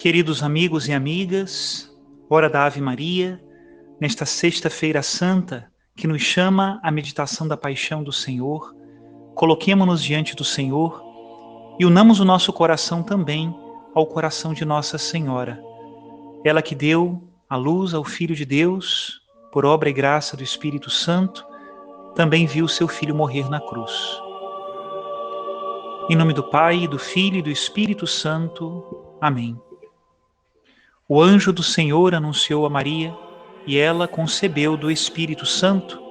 Queridos amigos e amigas, hora da Ave Maria, nesta sexta-feira santa que nos chama à meditação da paixão do Senhor, coloquemo-nos diante do Senhor e unamos o nosso coração também ao coração de Nossa Senhora. Ela que deu a luz ao Filho de Deus, por obra e graça do Espírito Santo, também viu seu Filho morrer na cruz. Em nome do Pai, do Filho e do Espírito Santo. Amém. O anjo do Senhor anunciou a Maria, e ela concebeu do Espírito Santo.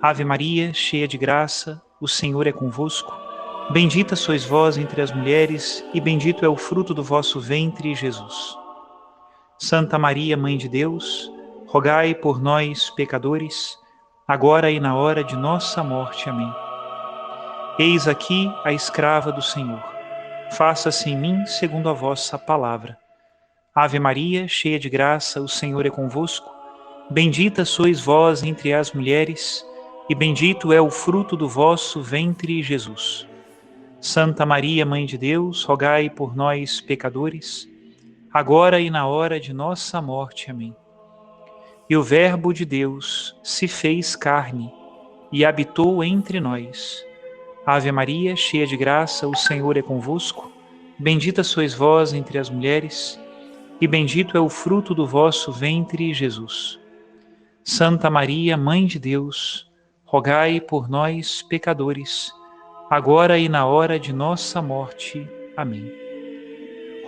Ave Maria, cheia de graça, o Senhor é convosco. Bendita sois vós entre as mulheres, e bendito é o fruto do vosso ventre, Jesus. Santa Maria, Mãe de Deus, rogai por nós, pecadores, agora e na hora de nossa morte. Amém. Eis aqui a escrava do Senhor. Faça-se em mim segundo a vossa palavra. Ave Maria, cheia de graça, o Senhor é convosco. Bendita sois vós entre as mulheres, e bendito é o fruto do vosso ventre, Jesus. Santa Maria, Mãe de Deus, rogai por nós, pecadores, agora e na hora de nossa morte. Amém. E o Verbo de Deus se fez carne e habitou entre nós. Ave Maria, cheia de graça, o Senhor é convosco. Bendita sois vós entre as mulheres, e bendito é o fruto do vosso ventre, Jesus. Santa Maria, Mãe de Deus, rogai por nós, pecadores, agora e na hora de nossa morte. Amém.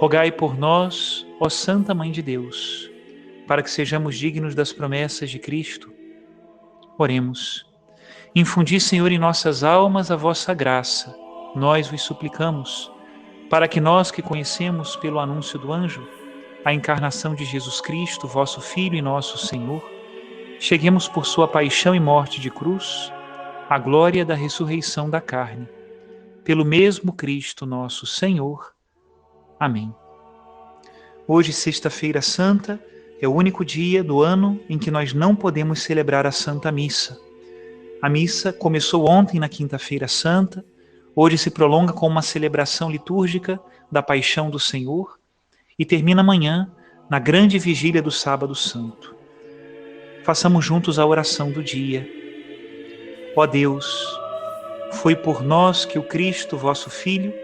Rogai por nós, ó Santa Mãe de Deus, para que sejamos dignos das promessas de Cristo. Oremos. Infundi, Senhor, em nossas almas a vossa graça, nós vos suplicamos, para que nós que conhecemos pelo anúncio do anjo a encarnação de Jesus Cristo, vosso Filho e nosso Senhor, cheguemos por sua paixão e morte de cruz à glória da ressurreição da carne. Pelo mesmo Cristo nosso Senhor. Amém. Hoje, sexta-feira santa, é o único dia do ano em que nós não podemos celebrar a Santa Missa. A missa começou ontem na quinta-feira santa, hoje se prolonga com uma celebração litúrgica da paixão do Senhor e termina amanhã na grande vigília do Sábado Santo. Façamos juntos a oração do dia. Ó Deus, foi por nós que o Cristo, vosso Filho,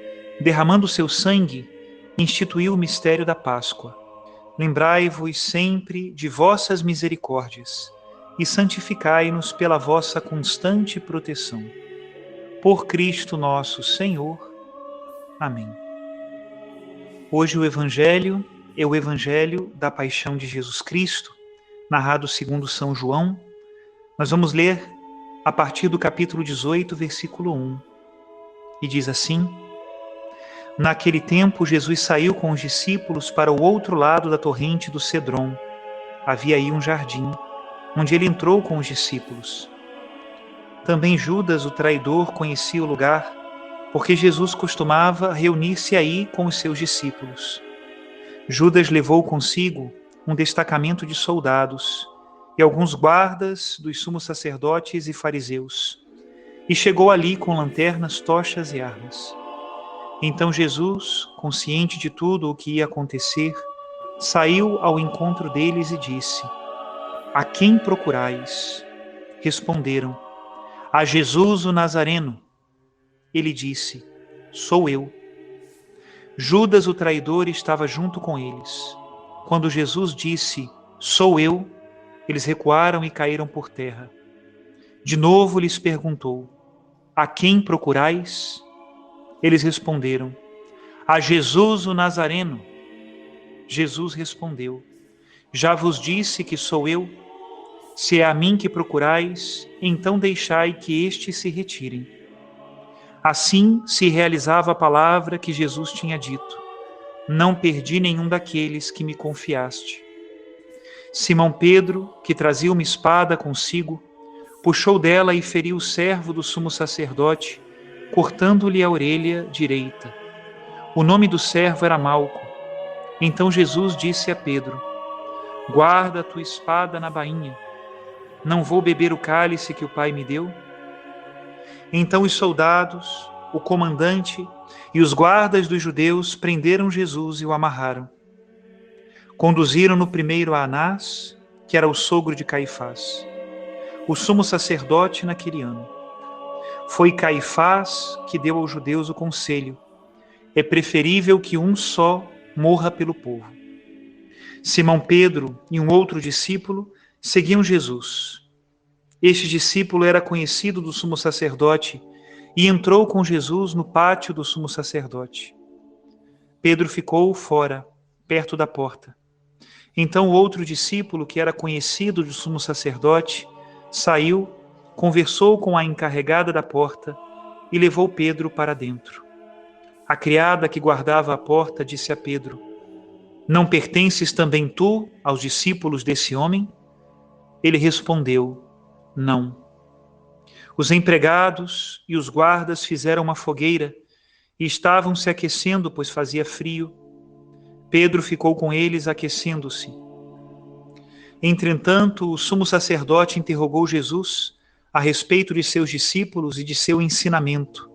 derramando o seu sangue, instituiu o mistério da Páscoa. Lembrai-vos sempre de vossas misericórdias e santificai-nos pela vossa constante proteção. Por Cristo nosso Senhor. Amém. Hoje o Evangelho é o Evangelho da Paixão de Jesus Cristo, narrado segundo São João. Nós vamos ler a partir do capítulo 18, versículo 1. E diz assim: Naquele tempo, Jesus saiu com os discípulos para o outro lado da torrente do Cedron. Havia aí um jardim, onde ele entrou com os discípulos. Também Judas, o traidor, conhecia o lugar, porque Jesus costumava reunir-se aí com os seus discípulos. Judas levou consigo um destacamento de soldados e alguns guardas dos sumos sacerdotes e fariseus, e chegou ali com lanternas, tochas e armas. Então Jesus, consciente de tudo o que ia acontecer, saiu ao encontro deles e disse: A quem procurais? Responderam: A Jesus o Nazareno. Ele disse: Sou eu. Judas, o traidor, estava junto com eles. Quando Jesus disse: Sou eu, eles recuaram e caíram por terra. De novo lhes perguntou: A quem procurais? Eles responderam: A Jesus o Nazareno. Jesus respondeu: Já vos disse que sou eu. Se é a mim que procurais, então deixai que estes se retirem. Assim se realizava a palavra que Jesus tinha dito: Não perdi nenhum daqueles que me confiaste. Simão Pedro, que trazia uma espada consigo, puxou dela e feriu o servo do sumo sacerdote, cortando-lhe a orelha direita. O nome do servo era Malco. Então Jesus disse a Pedro: Guarda a tua espada na bainha. Não vou beber o cálice que o Pai me deu? Então os soldados, o comandante e os guardas dos judeus prenderam Jesus e o amarraram. Conduziram-no primeiro a Anás, que era o sogro de Caifás, o sumo sacerdote naquele ano. Foi Caifás que deu aos judeus o conselho: é preferível que um só morra pelo povo. Simão Pedro e um outro discípulo seguiam Jesus. Este discípulo era conhecido do sumo sacerdote e entrou com Jesus no pátio do sumo sacerdote. Pedro ficou fora, perto da porta. Então o outro discípulo, que era conhecido do sumo sacerdote, saiu, conversou com a encarregada da porta e levou Pedro para dentro. A criada que guardava a porta disse a Pedro: não pertences também tu aos discípulos desse homem? Ele respondeu: não. Os empregados e os guardas fizeram uma fogueira e estavam se aquecendo, pois fazia frio. Pedro ficou com eles aquecendo-se. Entretanto, o sumo sacerdote interrogou Jesus a respeito de seus discípulos e de seu ensinamento.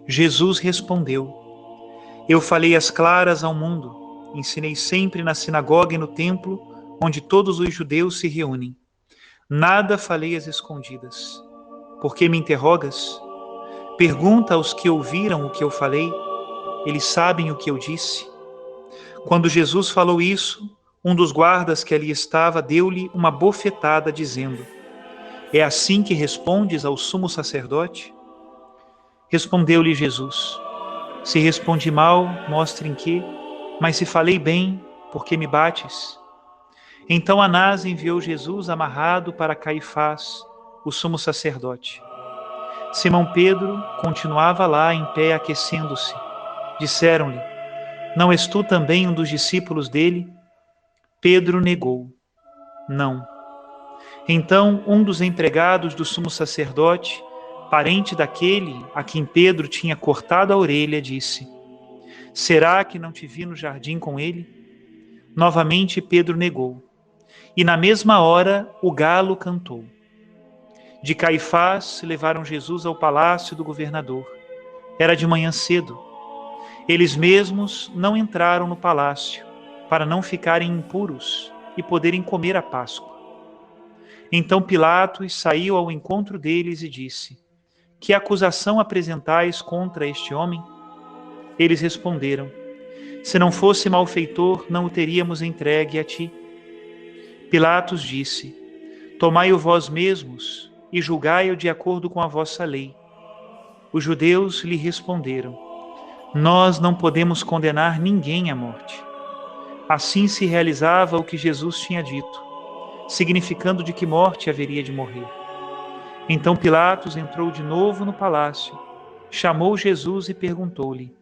Jesus respondeu: eu falei às claras ao mundo, ensinei sempre na sinagoga e no templo, onde todos os judeus se reúnem. Nada falei às escondidas. Por que me interrogas? Pergunta aos que ouviram o que eu falei, eles sabem o que eu disse. Quando Jesus falou isso, um dos guardas que ali estava deu-lhe uma bofetada, dizendo: é assim que respondes ao sumo sacerdote? Respondeu-lhe Jesus: se respondi mal, mostre em que, mas se falei bem, por que me bates? Então Anás enviou Jesus amarrado para Caifás, o sumo sacerdote. Simão Pedro continuava lá em pé aquecendo-se. Disseram-lhe: não és tu também um dos discípulos dele? Pedro negou: não. Então um dos empregados do sumo sacerdote, parente daquele a quem Pedro tinha cortado a orelha, disse: será que não te vi no jardim com ele? Novamente Pedro negou. E na mesma hora o galo cantou. De Caifás levaram Jesus ao palácio do governador. Era de manhã cedo. Eles mesmos não entraram no palácio, para não ficarem impuros e poderem comer a Páscoa. Então Pilatos saiu ao encontro deles e disse: que acusação apresentais contra este homem? Eles responderam: se não fosse malfeitor, não o teríamos entregue a ti. Pilatos disse: tomai-o vós mesmos e julgai-o de acordo com a vossa lei. Os judeus lhe responderam: nós não podemos condenar ninguém à morte. Assim se realizava o que Jesus tinha dito, significando de que morte haveria de morrer. Então Pilatos entrou de novo no palácio, chamou Jesus e perguntou-lhe: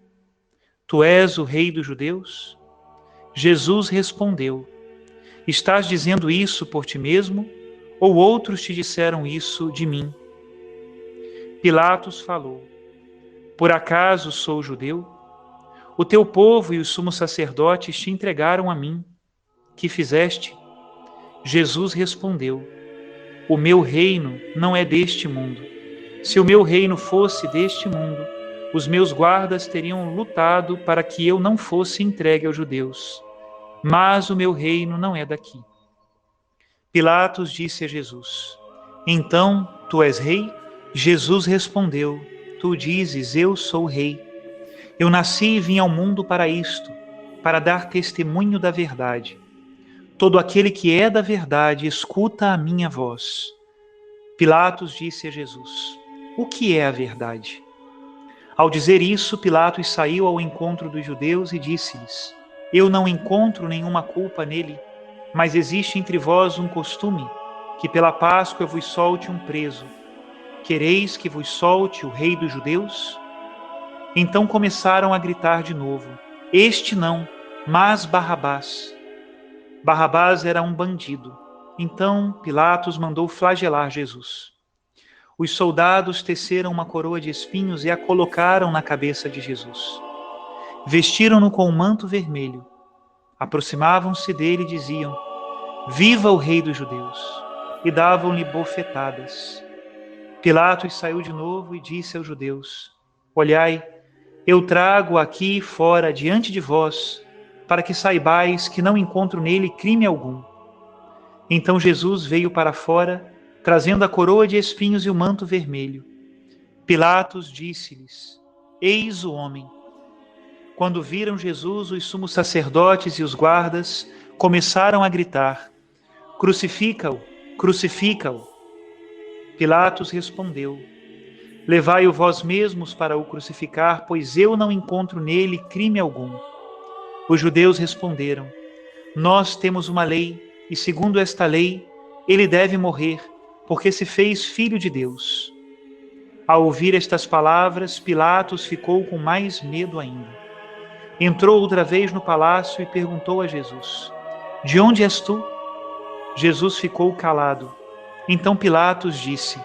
tu és o rei dos judeus? Jesus respondeu: estás dizendo isso por ti mesmo, ou outros te disseram isso de mim? Pilatos falou: por acaso sou judeu? O teu povo e os sumos sacerdotes te entregaram a mim. Que fizeste? Jesus respondeu: o meu reino não é deste mundo. Se o meu reino fosse deste mundo, os meus guardas teriam lutado para que eu não fosse entregue aos judeus. Mas o meu reino não é daqui. Pilatos disse a Jesus: então, tu és rei? Jesus respondeu: tu dizes, eu sou rei. Eu nasci e vim ao mundo para isto, para dar testemunho da verdade. Todo aquele que é da verdade escuta a minha voz. Pilatos disse a Jesus: o que é a verdade? Ao dizer isso, Pilatos saiu ao encontro dos judeus e disse-lhes: eu não encontro nenhuma culpa nele, mas existe entre vós um costume, que pela Páscoa vos solte um preso. Quereis que vos solte o rei dos judeus? Então começaram a gritar de novo: este não, mas Barrabás. Barrabás era um bandido. Então Pilatos mandou flagelar Jesus. Os soldados teceram uma coroa de espinhos e a colocaram na cabeça de Jesus. Vestiram-no com um manto vermelho. Aproximavam-se dele e diziam: viva o rei dos judeus! E davam-lhe bofetadas. Pilatos saiu de novo e disse aos judeus: olhai, eu trago aqui fora diante de vós para que saibais que não encontro nele crime algum. Então Jesus veio para fora, trazendo a coroa de espinhos e o manto vermelho. Pilatos disse-lhes: Eis o homem. Quando viram Jesus, os sumos sacerdotes e os guardas começaram a gritar: Crucifica-o! Crucifica-o! Pilatos respondeu: Levai-o vós mesmos para o crucificar, pois eu não encontro nele crime algum. Os judeus responderam: Nós temos uma lei, e segundo esta lei, ele deve morrer, porque se fez filho de Deus. Ao ouvir estas palavras, Pilatos ficou com mais medo ainda. Entrou outra vez no palácio e perguntou a Jesus: De onde és tu? Jesus ficou calado. Então Pilatos disse: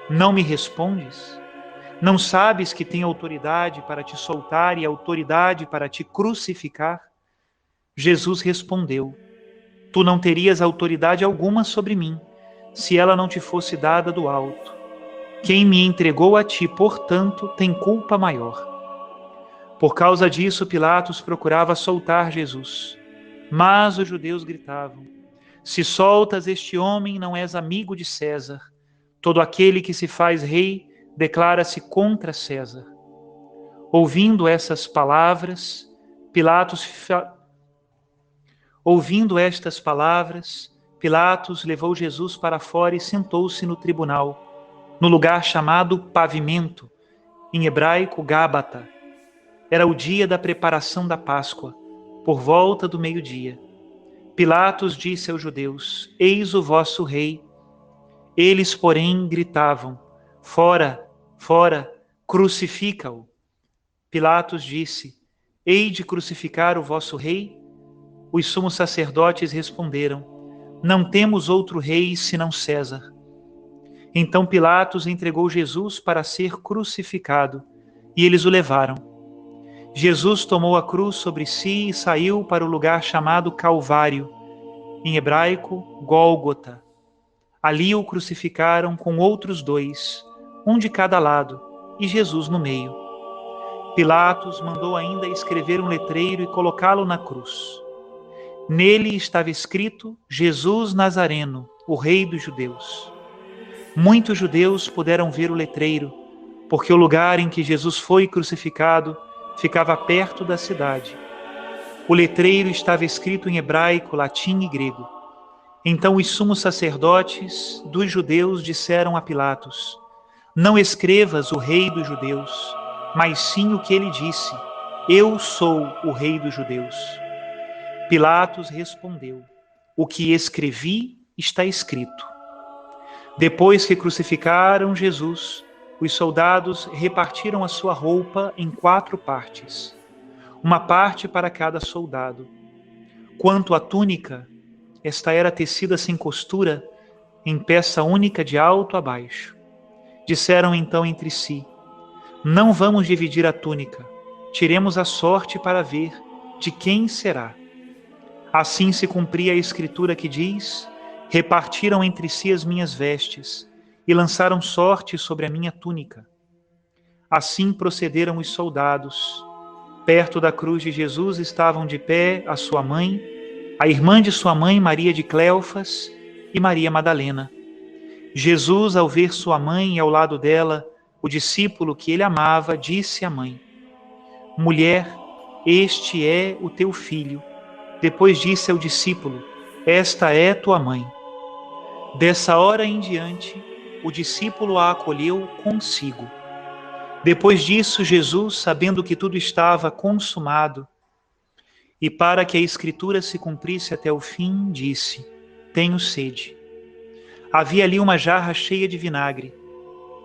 Não me respondes? Não sabes que tenho autoridade para te soltar e autoridade para te crucificar? Jesus respondeu: Tu não terias autoridade alguma sobre mim, se ela não te fosse dada do alto. Quem me entregou a ti, portanto, tem culpa maior. Por causa disso, Pilatos procurava soltar Jesus. Mas os judeus gritavam: Se soltas este homem, não és amigo de César. Todo aquele que se faz rei declara-se contra César. Ouvindo estas palavras, Pilatos levou Jesus para fora e sentou-se no tribunal, no lugar chamado Pavimento, em hebraico Gábata. Era o dia da preparação da Páscoa, por volta do meio-dia. Pilatos disse aos judeus: Eis o vosso rei. Eles, porém, gritavam: Fora, fora, crucifica-o. Pilatos disse: Hei de crucificar o vosso rei? Os sumos sacerdotes responderam: Não temos outro rei senão César. Então Pilatos entregou Jesus para ser crucificado, e eles o levaram. Jesus tomou a cruz sobre si e saiu para o lugar chamado Calvário, em hebraico, Gólgota. Ali o crucificaram com outros dois, um de cada lado, e Jesus no meio. Pilatos mandou ainda escrever um letreiro e colocá-lo na cruz. Nele estava escrito: Jesus Nazareno, o Rei dos Judeus. Muitos judeus puderam ver o letreiro, porque o lugar em que Jesus foi crucificado ficava perto da cidade. O letreiro estava escrito em hebraico, latim e grego. Então os sumos sacerdotes dos judeus disseram a Pilatos: Não escrevas o Rei dos Judeus, mas sim o que ele disse: Eu sou o Rei dos Judeus. Pilatos respondeu: O que escrevi está escrito. Depois que crucificaram Jesus, os soldados repartiram a sua roupa em 4 partes, uma parte para cada soldado. Quanto à túnica, esta era tecida sem costura, em peça única de alto a baixo. Disseram então entre si: Não vamos dividir a túnica, tiremos a sorte para ver de quem será. Assim se cumpria a escritura que diz: Repartiram entre si as minhas vestes e lançaram sorte sobre a minha túnica. Assim procederam os soldados. Perto da cruz de Jesus estavam de pé a sua mãe, a irmã de sua mãe, Maria de Cleofas, e Maria Madalena. Jesus, ao ver sua mãe e ao lado dela o discípulo que ele amava, disse à mãe: Mulher, este é o teu filho. Depois disse ao discípulo: Esta é tua mãe. Dessa hora em diante, o discípulo a acolheu consigo. Depois disso, Jesus, sabendo que tudo estava consumado, e para que a Escritura se cumprisse até o fim, disse: Tenho sede. Havia ali uma jarra cheia de vinagre.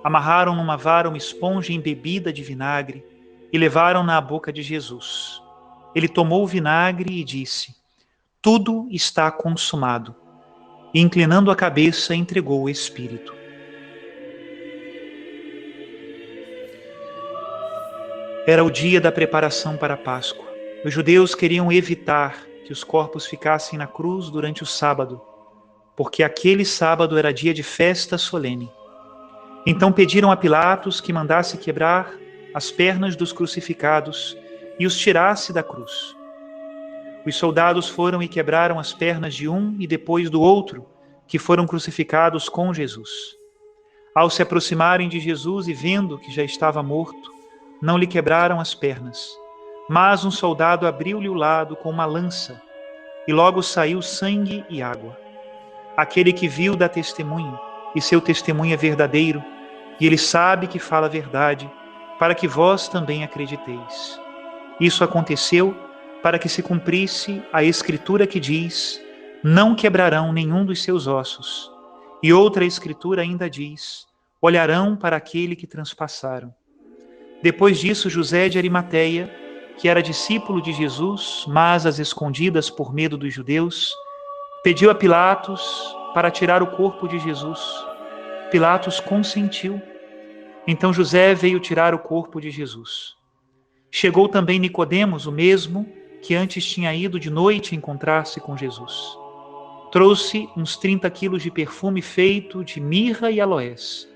Amarraram numa vara uma esponja embebida de vinagre e levaram-na à boca de Jesus. Ele tomou o vinagre e disse: Tudo está consumado. E, inclinando a cabeça, entregou o Espírito. Era o dia da preparação para a Páscoa. Os judeus queriam evitar que os corpos ficassem na cruz durante o sábado, porque aquele sábado era dia de festa solene. Então pediram a Pilatos que mandasse quebrar as pernas dos crucificados e os tirasse da cruz. Os soldados foram e quebraram as pernas de um e depois do outro, que foram crucificados com Jesus. Ao se aproximarem de Jesus e vendo que já estava morto, não lhe quebraram as pernas, mas um soldado abriu-lhe o lado com uma lança, e logo saiu sangue e água. Aquele que viu dá testemunho, e seu testemunho é verdadeiro, e ele sabe que fala a verdade, para que vós também acrediteis. Isso aconteceu para que se cumprisse a escritura que diz: não quebrarão nenhum dos seus ossos. E outra escritura ainda diz: olharão para aquele que transpassaram. Depois disso, José de Arimateia, que era discípulo de Jesus, mas às escondidas por medo dos judeus, pediu a Pilatos para tirar o corpo de Jesus. Pilatos consentiu. Então José veio tirar o corpo de Jesus. Chegou também Nicodemos, o mesmo que antes tinha ido de noite encontrar-se com Jesus. Trouxe uns 30 quilos de perfume feito de mirra e aloés.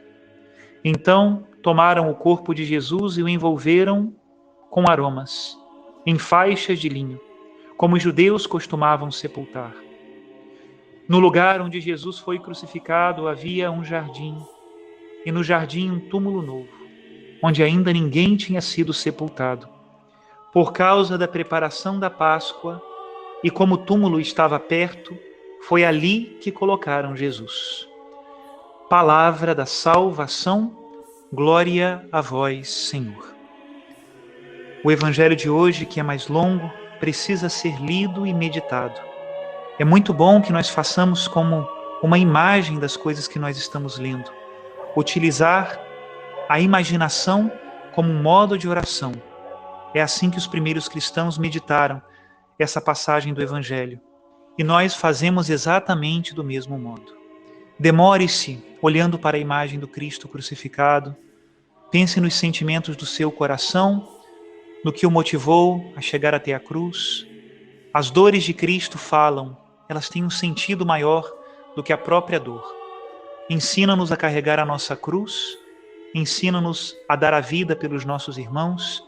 Então tomaram o corpo de Jesus e o envolveram com aromas, em faixas de linho, como os judeus costumavam sepultar. No lugar onde Jesus foi crucificado havia um jardim, e no jardim um túmulo novo, onde ainda ninguém tinha sido sepultado. Por causa da preparação da Páscoa, e como o túmulo estava perto, foi ali que colocaram Jesus. Palavra da salvação, glória a vós, Senhor. O evangelho de hoje, que é mais longo, precisa ser lido e meditado. É muito bom que nós façamos como uma imagem das coisas que nós estamos lendo. Utilizar a imaginação como um modo de oração. É assim que os primeiros cristãos meditaram essa passagem do evangelho. E nós fazemos exatamente do mesmo modo. Demore-se olhando para a imagem do Cristo crucificado. Pense nos sentimentos do seu coração, no que o motivou a chegar até a cruz. As dores de Cristo falam, elas têm um sentido maior do que a própria dor. Ensina-nos a carregar a nossa cruz, ensina-nos a dar a vida pelos nossos irmãos,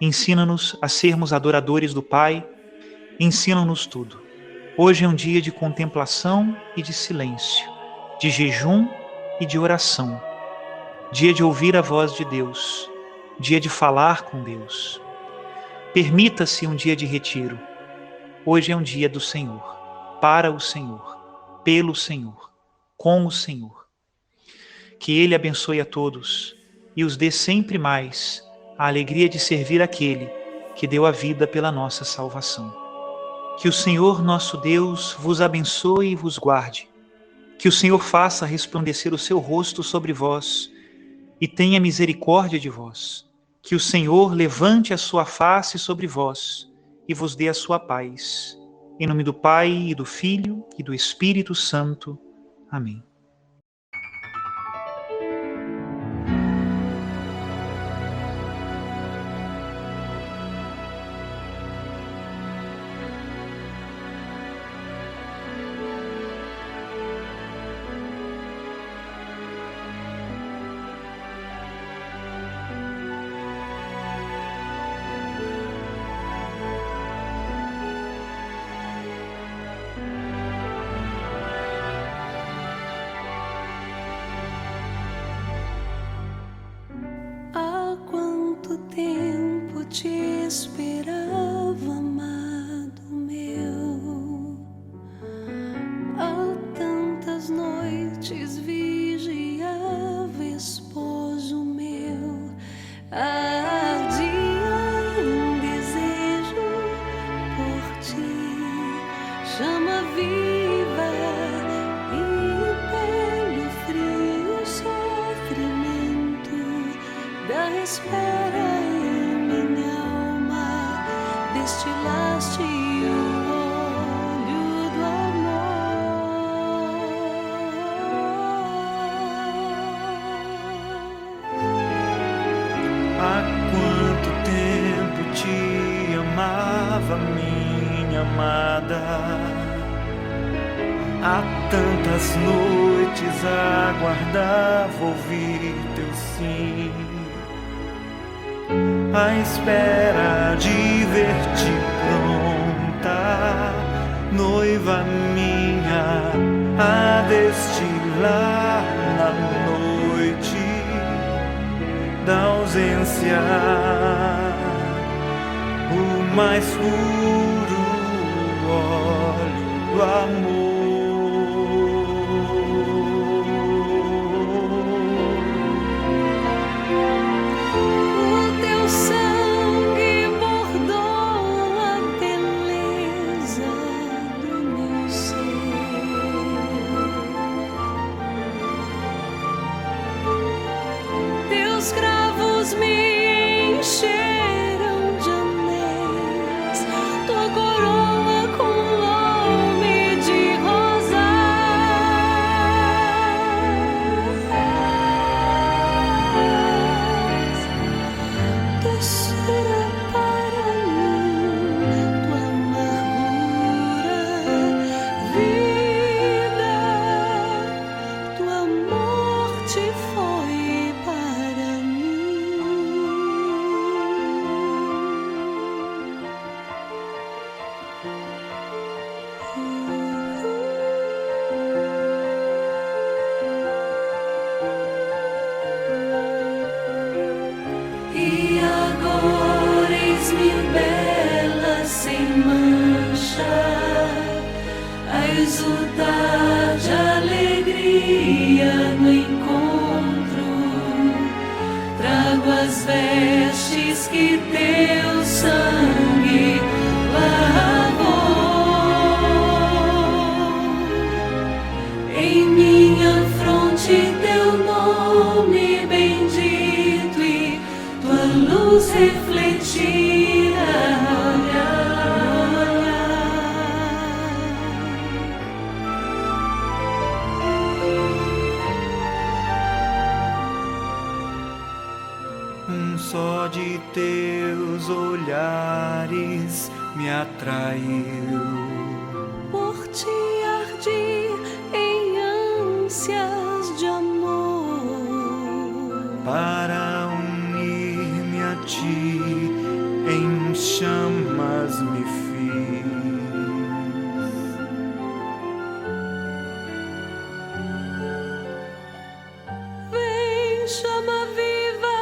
ensina-nos a sermos adoradores do Pai, ensina-nos tudo. Hoje é um dia de contemplação e de silêncio, de jejum e de oração, dia de ouvir a voz de Deus, dia de falar com Deus. Permita-se um dia de retiro. Hoje é um dia do Senhor, para o Senhor, pelo Senhor, com o Senhor. Que Ele abençoe a todos e os dê sempre mais a alegria de servir aquele que deu a vida pela nossa salvação. Que o Senhor nosso Deus vos abençoe e vos guarde. Que o Senhor faça resplandecer o seu rosto sobre vós e tenha misericórdia de vós. Que o Senhor levante a sua face sobre vós e vos dê a sua paz. Em nome do Pai, e do Filho, e do Espírito Santo. Amém. Tempo te esperava, amado meu. Há tantas noites vigiava, esposo meu. Ardia um desejo por ti, chama viva e pelo frio sofrimento da espera. Destilaste o óleo do amor. Há quanto tempo te amava, minha amada. Há tantas noites aguardava ouvir teu sim, à espera de ver-te pronta noiva minha, a destilar na noite da ausência o mais puro óleo do amor. Teus cravos me encheram de anéis, tua coroa com nome de rosas. Doçura para mim, tua amargura, vida, tua morte foi para mim. E agora eis-me bela, sem mancha, a exultar de alegria no encontro. Trago as vestes que teu sangue lavou. Em minha fronte teu nome bendito e tua luz refletida no olhar. Um só de teus olhares me atraiu. Por ti ardi em ânsias de amor. Para unir-me a ti, em chamas me fiz. Vem, chama viva,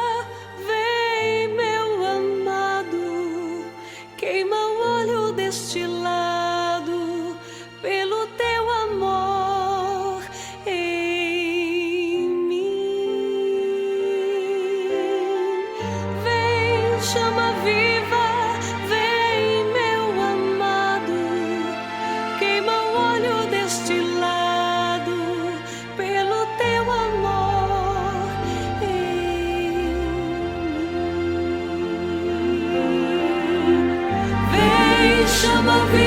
vem, meu amado, queima o óleo destilado pelo teu amor em mim. Vem, chama viva, vem, meu amado, queima o óleo destilado pelo teu amor em mim. Vem, chama viva.